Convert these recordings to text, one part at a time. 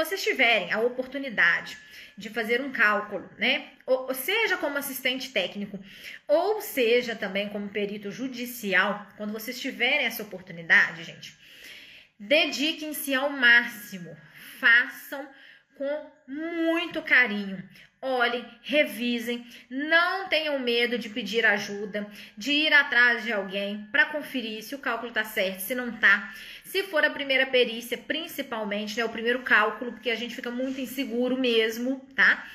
vocês tiverem a oportunidade de fazer um cálculo, né? Ou seja como assistente técnico, ou seja também como perito judicial, quando vocês tiverem essa oportunidade, gente, dediquem-se ao máximo, façam com muito carinho. Olhem, revisem, não tenham medo de pedir ajuda, de ir atrás de alguém para conferir se o cálculo tá certo, se não tá. Se for a primeira perícia, principalmente, né, o primeiro cálculo, porque a gente fica muito inseguro mesmo, tá?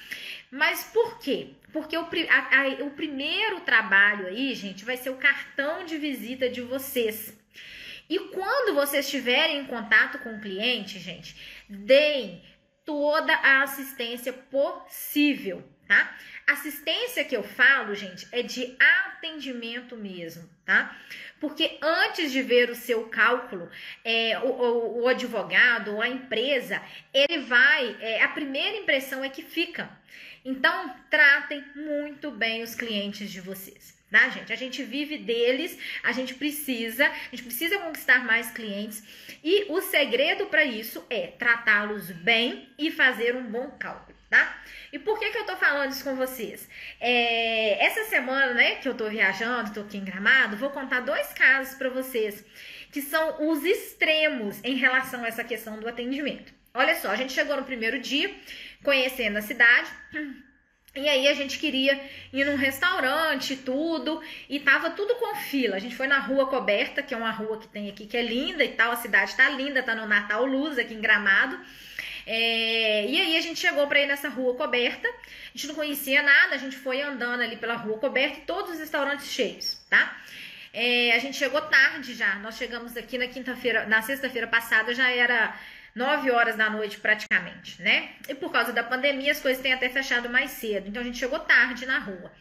Mas por quê? Porque o primeiro trabalho aí, gente, vai ser o cartão de visita de vocês. E quando vocês estiverem em contato com o cliente, gente, deem toda a assistência possível, tá? Assistência que eu falo, gente, é de atendimento mesmo, tá? Porque antes de ver o seu cálculo, o advogado ou a empresa, ele vai, a primeira impressão é que fica. Então, tratem muito bem os clientes de vocês, tá, gente? A gente vive deles, a gente precisa conquistar mais clientes e o segredo para isso é tratá-los bem e fazer um bom cálculo, tá? E por que eu tô falando isso com vocês? Essa semana, né, que eu tô viajando, tô aqui em Gramado, vou contar 2 casos para vocês que são os extremos em relação a essa questão do atendimento. Olha só, a gente chegou no primeiro dia, conhecendo a cidade, e aí a gente queria ir num restaurante e tudo, e tava tudo com fila. A gente foi na Rua Coberta, que é uma rua que tem aqui que é linda e tal, a cidade tá linda, tá no Natal Luz aqui em Gramado. E aí a gente chegou para ir nessa Rua Coberta, a gente não conhecia nada, a gente foi andando ali pela Rua Coberta e todos os restaurantes cheios, tá? A gente chegou tarde já, nós chegamos aqui na sexta-feira passada, já era 9 horas da noite praticamente, né? E por causa da pandemia as coisas têm até fechado mais cedo, então a gente chegou tarde na rua.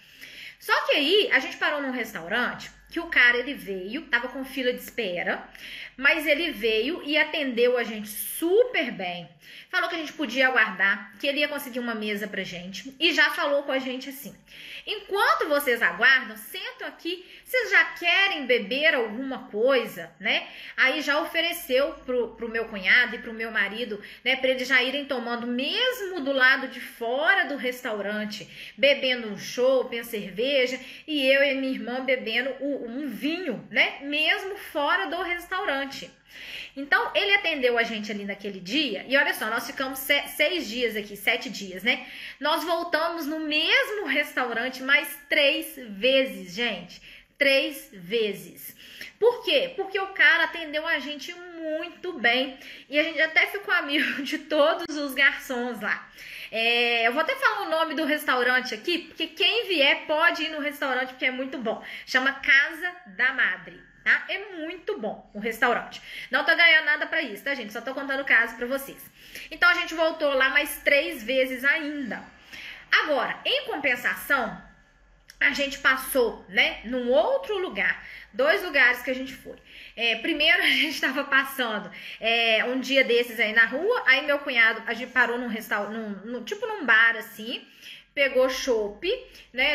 Só que aí a gente parou num restaurante que o cara, ele veio, tava com fila de espera, mas ele veio e atendeu a gente super bem. Falou que a gente podia aguardar, que ele ia conseguir uma mesa pra gente e já falou com a gente assim: enquanto vocês aguardam, sentam aqui, vocês já querem beber alguma coisa, né? Aí já ofereceu pro meu cunhado e pro meu marido, né, pra eles já irem tomando mesmo do lado de fora do restaurante, bebendo um chopp, uma cerveja, e eu e minha irmã bebendo um vinho, né, mesmo fora do restaurante. Então, ele atendeu a gente ali naquele dia, e olha só, nós ficamos 6 dias aqui, 7 dias, né? Nós voltamos no mesmo restaurante mais 3 vezes, gente. 3 vezes. Por quê? Porque o cara atendeu a gente muito bem, e a gente até ficou amigo de todos os garçons lá. Eu vou até falar o nome do restaurante aqui, porque quem vier pode ir no restaurante, porque é muito bom. Chama Casa da Madre, tá? É muito bom o restaurante. Não tô ganhando nada pra isso, tá, gente? Só tô contando o caso pra vocês. Então, a gente voltou lá mais 3 vezes ainda. Agora, em compensação, a gente passou, né, num outro lugar. 2 lugares que a gente foi. Primeiro, a gente tava passando um dia desses aí na rua, aí meu cunhado, a gente parou num restaurante, tipo num bar assim, pegou chopp, né,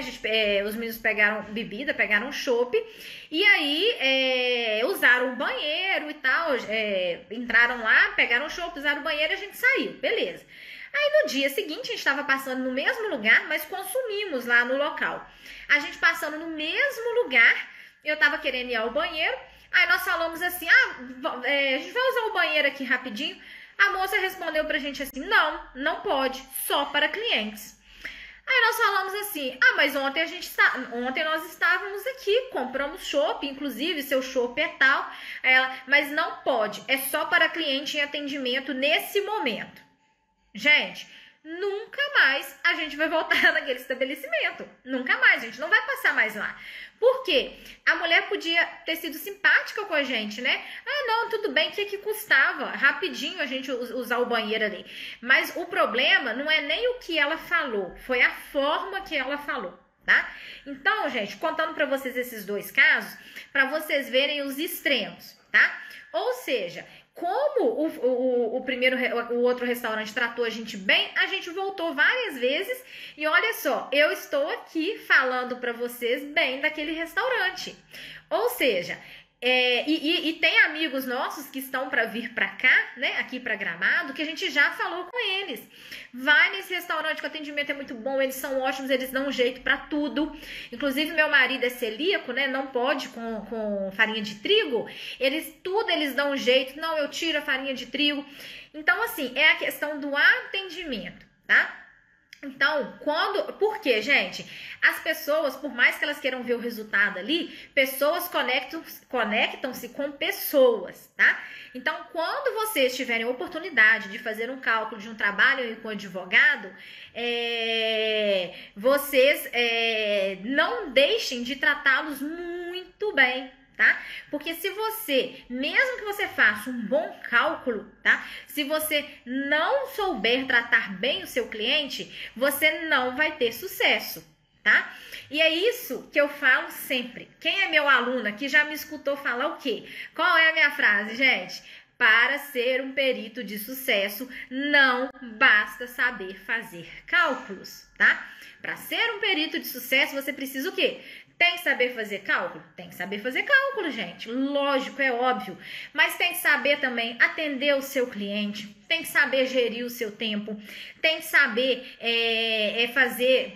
os meninos pegaram bebida, pegaram chopp, e aí usaram o banheiro e tal, entraram lá, pegaram chopp, usaram o banheiro e a gente saiu, beleza. Aí no dia seguinte a gente estava passando no mesmo lugar, mas consumimos lá no local. A gente passando no mesmo lugar, eu tava querendo ir ao banheiro, aí nós falamos assim, a gente vai usar o banheiro aqui rapidinho. A moça respondeu pra gente assim, não pode, só para clientes. Aí nós falamos assim, mas ontem nós estávamos aqui, compramos chopp, inclusive seu chopp é tal, mas não pode, é só para cliente em atendimento nesse momento. Gente, nunca mais a gente vai voltar naquele estabelecimento. Nunca mais, a gente não vai passar mais lá. Por quê? A mulher podia ter sido simpática com a gente, né? Não, tudo bem, o que custava? Rapidinho a gente usar o banheiro ali. Mas o problema não é nem o que ela falou, foi a forma que ela falou, tá? Então, gente, contando pra vocês esses 2 casos, pra vocês verem os extremos, tá? Ou seja, como o outro restaurante tratou a gente bem, a gente voltou várias vezes e olha só, eu estou aqui falando para vocês bem daquele restaurante. Ou seja, E tem amigos nossos que estão para vir para cá, né, aqui para Gramado, que a gente já falou com eles. Vai nesse restaurante que o atendimento é muito bom, eles são ótimos, eles dão um jeito para tudo. Inclusive, meu marido é celíaco, né, não pode com farinha de trigo. Eles dão um jeito. Não, eu tiro a farinha de trigo. Então, assim, é a questão do atendimento, tá? Então, por quê, gente? As pessoas, por mais que elas queiram ver o resultado ali, pessoas conectam-se com pessoas, tá? Então, quando vocês tiverem a oportunidade de fazer um cálculo de um trabalho com advogado, vocês não deixem de tratá-los muito bem, tá? Porque se você, mesmo que você faça um bom cálculo, tá? Se você não souber tratar bem o seu cliente, você não vai ter sucesso, tá? E é isso que eu falo sempre. Quem é meu aluno aqui já me escutou falar o quê? Qual é a minha frase, gente? Para ser um perito de sucesso, não basta saber fazer cálculos, tá? Para ser um perito de sucesso, você precisa o quê? Tem que saber fazer cálculo? Tem que saber fazer cálculo, gente. Lógico, é óbvio. Mas tem que saber também atender o seu cliente. Tem que saber gerir o seu tempo. Tem que saber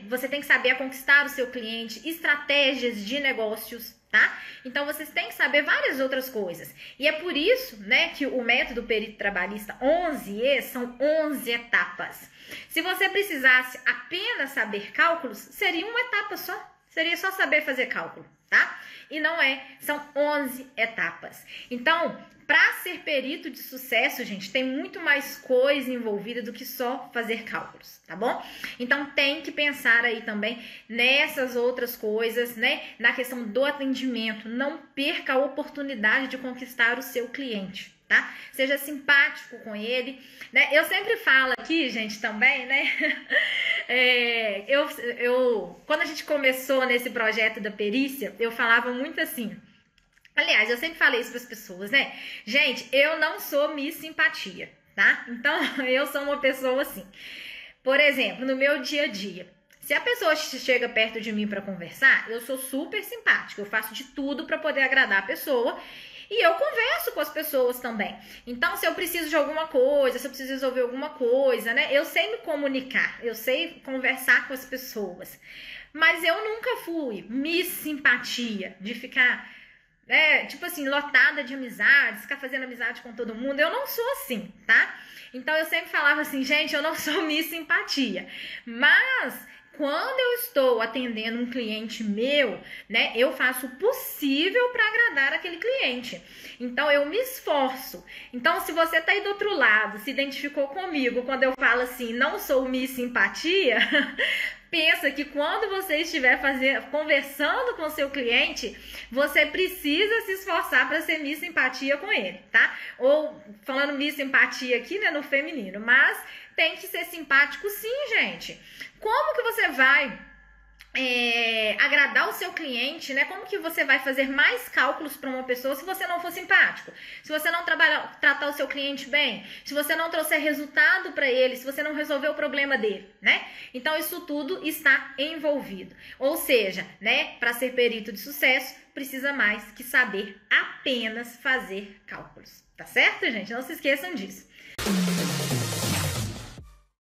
você tem que saber conquistar o seu cliente. Estratégias de negócios, tá? Então, vocês têm que saber várias outras coisas. E é por isso, né, que o método perito trabalhista 11E são 11 etapas. Se você precisasse apenas saber cálculos, seria uma etapa só. Seria só saber fazer cálculo, tá? E não são 11 etapas. Então, para ser perito de sucesso, gente, tem muito mais coisa envolvida do que só fazer cálculos, tá bom? Então, tem que pensar aí também nessas outras coisas, né? Na questão do atendimento. Não perca a oportunidade de conquistar o seu cliente, tá? Seja simpático com ele, né? Eu sempre falo aqui, gente, também, né? Quando a gente começou nesse projeto da perícia, eu falava muito assim. Aliás, eu sempre falei isso para as pessoas, né? Gente, eu não sou Miss Simpatia, tá? Então, eu sou uma pessoa assim. Por exemplo, no meu dia a dia, se a pessoa chega perto de mim para conversar, eu sou super simpática. Eu faço de tudo para poder agradar a pessoa. E eu converso com as pessoas também. Então, se eu preciso de alguma coisa, se eu preciso resolver alguma coisa, né? Eu sei me comunicar, eu sei conversar com as pessoas. Mas eu nunca fui Miss Simpatia, de ficar, tipo assim, lotada de amizades, ficar fazendo amizade com todo mundo. Eu não sou assim, tá? Então, eu sempre falava assim, gente, eu não sou Miss Simpatia. Mas quando eu estou atendendo um cliente meu, né, eu faço o possível para agradar aquele cliente. Então, eu me esforço. Então, se você tá aí do outro lado, se identificou comigo quando eu falo assim, não sou Miss Simpatia, pensa que quando você estiver conversando com o seu cliente, você precisa se esforçar para ser Miss Simpatia com ele, tá? Ou falando Miss Simpatia aqui, né, no feminino, mas tem que ser simpático sim, gente. Como que você vai agradar o seu cliente, né? Como que você vai fazer mais cálculos para uma pessoa se você não for simpático? Se você não tratar o seu cliente bem, se você não trouxer resultado para ele, se você não resolver o problema dele, né? Então, isso tudo está envolvido. Ou seja, né? Para ser perito de sucesso, precisa mais que saber apenas fazer cálculos. Tá certo, gente? Não se esqueçam disso.